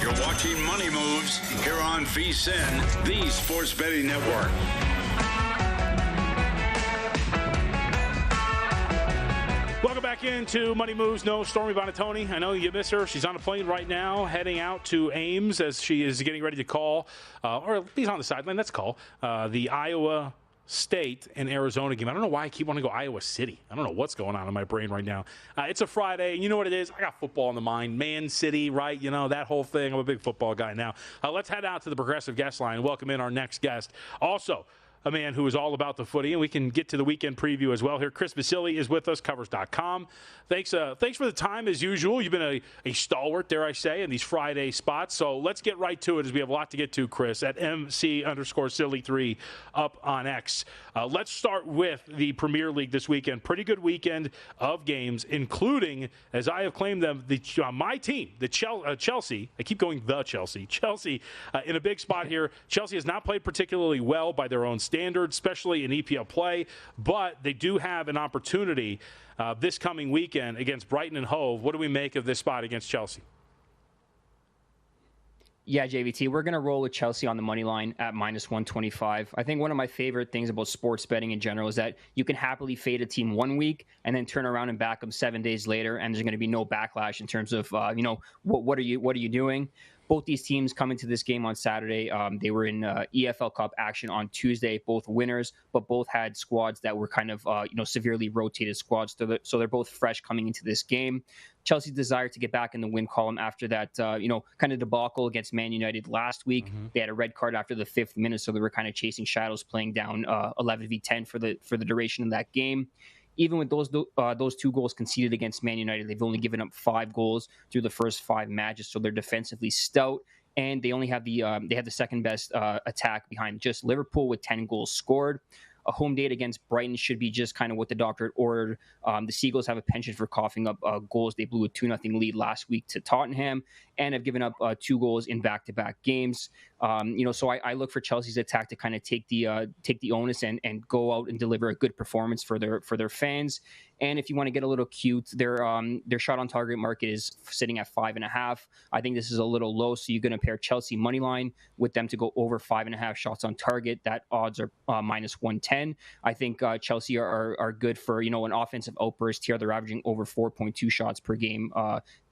You're watching Money Moves here on VSiN, the Sports Betting Network. Welcome back into Money Moves. No Stormy Buonantony. I know you miss her. She's on a plane right now, heading out to Ames as she is getting ready to call, or he's on the sideline. Let's call the Iowa State and Arizona game. I don't know why I keep wanting to go Iowa City. I don't know what's going on in my brain right now. It's a Friday, and you know what it is? I got football in the mind. Man City, right? You know, that whole thing. I'm a big football guy now. Let's head out to the Progressive guest line and welcome in our next guest. Also, a man who is all about the footy, and we can get to the weekend preview as well here. Chris Vasili is with us, covers.com. Thanks for the time, as usual. You've been a stalwart, dare I say, in these Friday spots. So let's get right to it as we have a lot to get to, Chris, at MC_Silly3 up on X. Let's start with the Premier League this weekend. Pretty good weekend of games, including, as I have claimed them, my team, the Chelsea. I keep going the Chelsea. Chelsea in a big spot here. Chelsea has not played particularly well by their own standards, especially in EPL play, but they do have an opportunity this coming weekend against Brighton and Hove. What do we make of this spot against Chelsea? Yeah, JVT, we're going to roll with Chelsea on the money line at -125. I think one of my favorite things about sports betting in general is that you can happily fade a team 1 week and then turn around and back them 7 days later, and there's going to be no backlash in terms of what are you doing. Both these teams come into this game on Saturday. They were in EFL Cup action on Tuesday, both winners, but both had squads that were kind of severely rotated squads. So they're both fresh coming into this game. Chelsea's desire to get back in the win column after that, kind of debacle against Man United last week. Mm-hmm. They had a red card after the 5th minute, so they were kind of chasing shadows, playing down 11v10 for the duration of that game. Even with those 2 goals conceded against Man United, they've only given up 5 goals through the first 5 matches, so they're defensively stout. And they only have they have the second best attack behind just Liverpool with 10 goals scored. A home date against Brighton should be just kind of what the doctor had ordered. The Seagulls have a penchant for coughing up goals. They blew a 2-0 lead last week to Tottenham and have given up 2 goals in back-to-back games. So I look for Chelsea's attack to kind of take the onus and go out and deliver a good performance for their fans. And if you want to get a little cute, their shot on target market is sitting at 5.5. I think this is a little low, so you're going to pair Chelsea money line with them to go over 5.5 shots on target. That odds are -110. I think Chelsea are good for an offensive outburst here. They're averaging over 4.2 shots per game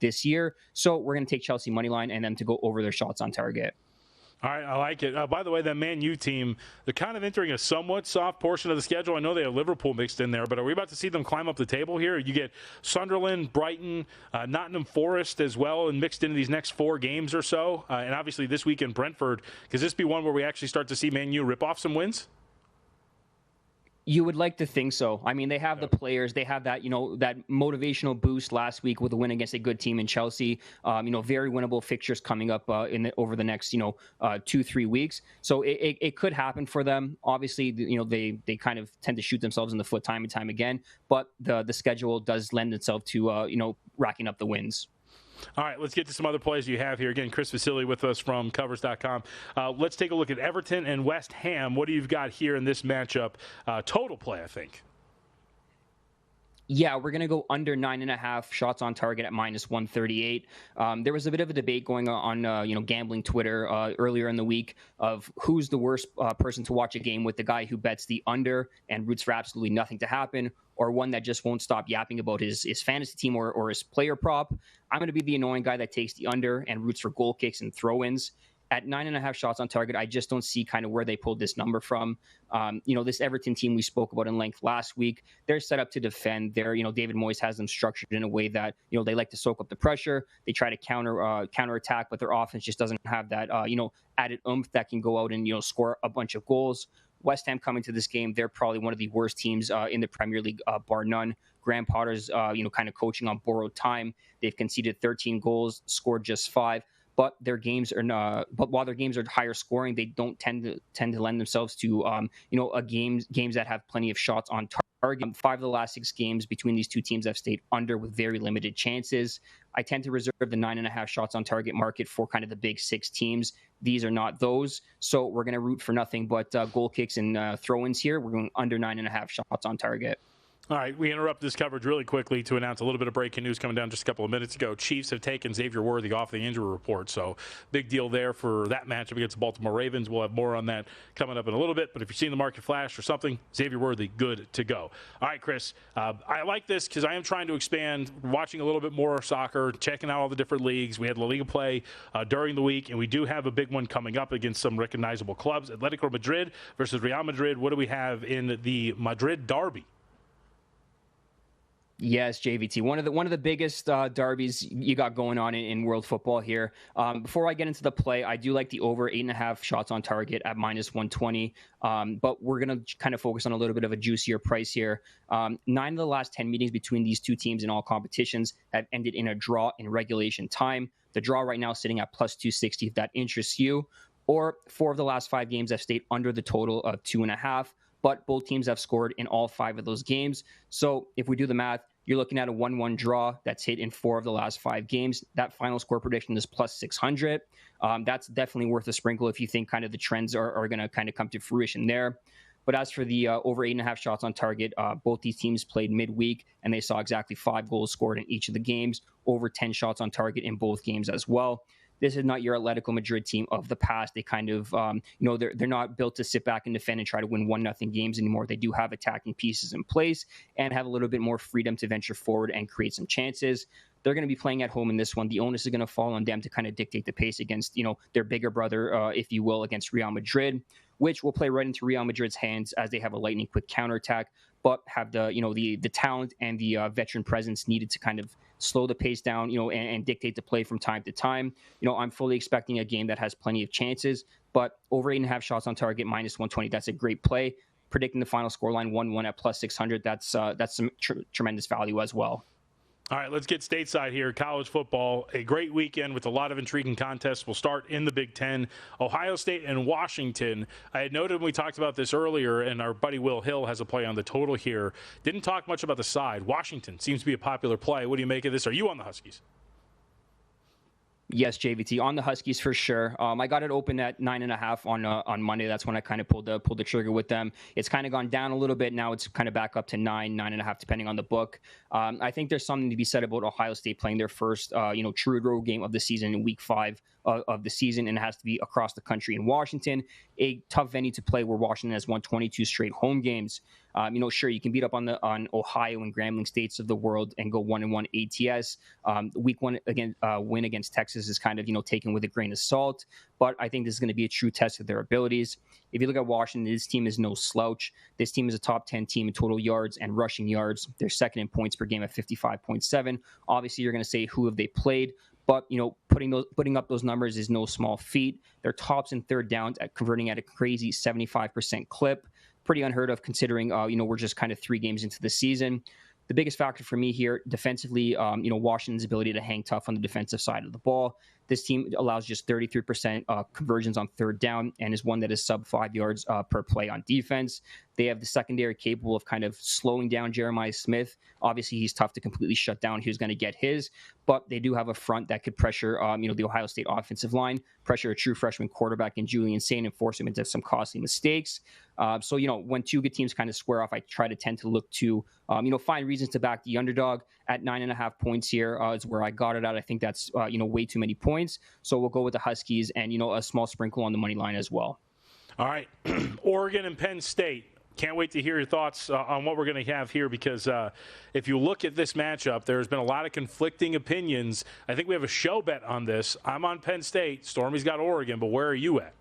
this year. So we're going to take Chelsea money line and them to go over their shots on target. All right, I like it. By the way, that Man U team, they're kind of entering a somewhat soft portion of the schedule. I know they have Liverpool mixed in there, but are we about to see them climb up the table here? You get Sunderland, Brighton, Nottingham Forest as well, and mixed into these next 4 games or so. And obviously this weekend, Brentford. Could this be one where we actually start to see Man U rip off some wins? You would like to think so. I mean, they have the players. They have that, that motivational boost last week with a win against a good team in Chelsea. Very winnable fixtures coming up over the next, 2-3 weeks. So it could happen for them. Obviously, they kind of tend to shoot themselves in the foot time and time again. But the schedule does lend itself to, racking up the wins. All right, let's get to some other plays you have here. Again, Chris Vasili with us from covers.com. Let's take a look at Everton and West Ham. What do you got here in this matchup? Total play, I think. Yeah, we're going to go under 9.5 shots on target at -138. There was a bit of a debate going on gambling Twitter earlier in the week of who's the worst person to watch a game with, the guy who bets the under and roots for absolutely nothing to happen, or one that just won't stop yapping about his fantasy team or his player prop. I'm going to be the annoying guy that takes the under and roots for goal kicks and throw-ins. At 9.5 shots on target, I just don't see kind of where they pulled this number from. This Everton team we spoke about in length last week, they're set up to defend. David Moyes has them structured in a way that, they like to soak up the pressure. They try to counterattack, but their offense just doesn't have that, added oomph that can go out and, score a bunch of goals. West Ham coming to this game, they're probably one of the worst teams in the Premier League, bar none. Graham Potter's, kind of coaching on borrowed time. They've conceded 13 goals, scored just 5. But their games are not. But while their games are higher scoring, they don't tend to lend themselves to games that have plenty of shots on target. 5 of the last 6 games between these two teams have stayed under with very limited chances. I tend to reserve the 9.5 shots on target market for kind of the big 6 teams. These are not those, so we're going to root for nothing but goal kicks and throw-ins here. We're going under 9.5 shots on target. All right, we interrupt this coverage really quickly to announce a little bit of breaking news coming down just a couple of minutes ago. Chiefs have taken Xavier Worthy off the injury report, so big deal there for that matchup against the Baltimore Ravens. We'll have more on that coming up in a little bit, but if you're seeing the market flash or something, Xavier Worthy, good to go. All right, Chris, I like this because I am trying to expand, watching a little bit more soccer, checking out all the different leagues. We had La Liga play during the week, and we do have a big one coming up against some recognizable clubs. Atlético Madrid versus Real Madrid. What do we have in the Madrid Derby? Yes, JVT. One of the biggest derbies you got going on in world football here. Before I get into the play, I do like the over 8.5 shots on target at -120. But we're going to kind of focus on a little bit of a juicier price here. 9 of the last 10 meetings between these two teams in all competitions have ended in a draw in regulation time. The draw right now is sitting at +260 if that interests you. Or 4 of the last 5 games have stayed under the total of 2.5. But both teams have scored in all 5 of those games. So if we do the math, you're looking at a 1-1 draw that's hit in 4 of the last 5 games. That final score prediction is +600. That's definitely worth a sprinkle if you think kind of the trends are going to kind of come to fruition there. But as for the over 8.5 shots on target, both these teams played midweek, and they saw exactly 5 goals scored in each of the games, over 10 shots on target in both games as well. This is not your Atlético Madrid team of the past. They kind of, they're not built to sit back and defend and try to win 1-0 games anymore. They do have attacking pieces in place and have a little bit more freedom to venture forward and create some chances. They're going to be playing at home in this one. The onus is going to fall on them to kind of dictate the pace against, their bigger brother, if you will, against Real Madrid, which will play right into Real Madrid's hands as they have a lightning quick counterattack, but have the talent and the veteran presence needed to kind of slow the pace down, and dictate the play from time to time. I'm fully expecting a game that has plenty of chances, but over 8.5 shots on target, -120, that's a great play. Predicting the final scoreline 1-1 at +600, that's some tremendous value as well. All right, let's get stateside here. College football, a great weekend with a lot of intriguing contests. We'll start in the Big Ten. Ohio State and Washington. I had noted when we talked about this earlier, and our buddy Will Hill has a play on the total here. Didn't talk much about the side. Washington seems to be a popular play. What do you make of this? Are you on the Huskies? Yes, JVT on the Huskies for sure. I got it open at 9.5 on Monday. That's when I kind of pulled the trigger with them. It's kind of gone down a little bit. Now it's kind of back up to 9.5, depending on the book. I think there's something to be said about Ohio State playing their first, true road game of the season in Week 5 of the season, and it has to be across the country in Washington, a tough venue to play where Washington has won 22 straight home games. Sure, you can beat up on Ohio and Grambling States of the world and go 1-1 ATS. Week 1 win against Texas is kind of taken with a grain of salt, but I think this is going to be a true test of their abilities. If you look at Washington, this team is no slouch. This team is a top 10 team in total yards and rushing yards. They're second in points per game at 55.7. Obviously, you're going to say who have they played? But, putting up those numbers is no small feat. They're tops in third downs at converting at a crazy 75% clip. Pretty unheard of considering, we're just kind of 3 games into the season. The biggest factor for me here, defensively, Washington's ability to hang tough on the defensive side of the ball. This team allows just 33% conversions on third down and is one that is sub 5 yards per play on defense. They have the secondary capable of kind of slowing down Jeremiah Smith. Obviously, he's tough to completely shut down. He's going to get his, but they do have a front that could pressure, the Ohio State offensive line, pressure a true freshman quarterback in Julian Sain and force him into some costly mistakes. So when 2 good teams kind of square off, I tend to look to, find reasons to back the underdog at 9.5 points here is where I got it at. I think that's, way too many points. So we'll go with the Huskies and, a small sprinkle on the money line as well. All right. Oregon and Penn State. Can't wait to hear your thoughts on what we're going to have here because if you look at this matchup, there's been a lot of conflicting opinions. I think we have a show bet on this. I'm on Penn State. Stormy's got Oregon, but where are you at?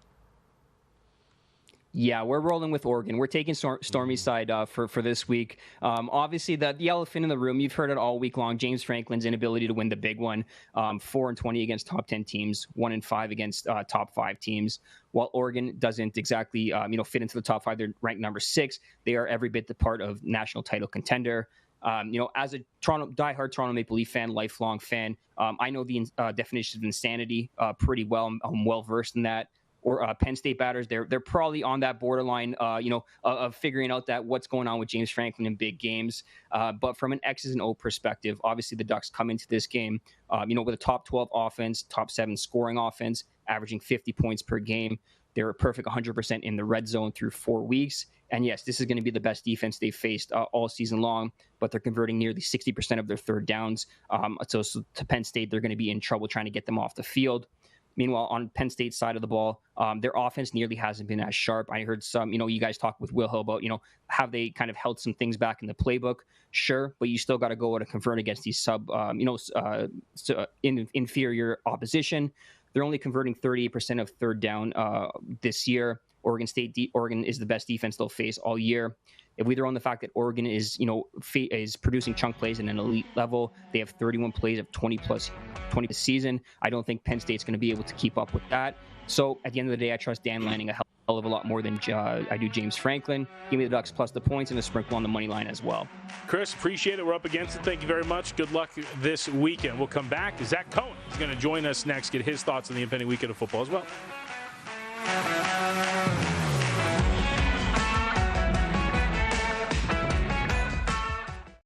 Yeah, we're rolling with Oregon. We're taking Stormy's side for this week. Obviously, the elephant in the room, you've heard it all week long, James Franklin's inability to win the big one. 4-20 against top 10 teams, 1-5 against top 5 teams. While Oregon doesn't exactly fit into the top 5, they're ranked number 6. They are every bit the part of national title contender. As a diehard Toronto Maple Leaf fan, lifelong fan, I know the definition of insanity pretty well. I'm well versed in that. Or Penn State batters, they're probably on that borderline, of figuring out that what's going on with James Franklin in big games. But from an X's and O perspective, obviously the Ducks come into this game, with a top 12 offense, top 7 scoring offense, averaging 50 points per game. They're a perfect 100% in the red zone through 4 weeks. And yes, this is going to be the best defense they've faced all season long, but they're converting nearly 60% of their third downs. So to Penn State, they're going to be in trouble trying to get them off the field. Meanwhile, on Penn State's side of the ball, their offense nearly hasn't been as sharp. I heard some, you guys talk with Will Hill about, have they kind of held some things back in the playbook? Sure, but you still got to go out and convert against these inferior opposition. They're only converting 38% of third down this year. Oregon is the best defense they'll face all year. If we throw in the fact that Oregon is producing chunk plays in an elite level, they have 31 plays of 20 this season. I don't think Penn State's going to be able to keep up with that. So at the end of the day, I trust Dan Lanning a hell of a lot more than I do James Franklin. Give me the Ducks plus the points and a sprinkle on the money line as well. Chris, appreciate it. We're up against it. Thank you very much. Good luck this weekend. We'll come back. Zach Cohen is going to join us next, get his thoughts on the impending weekend of football as well.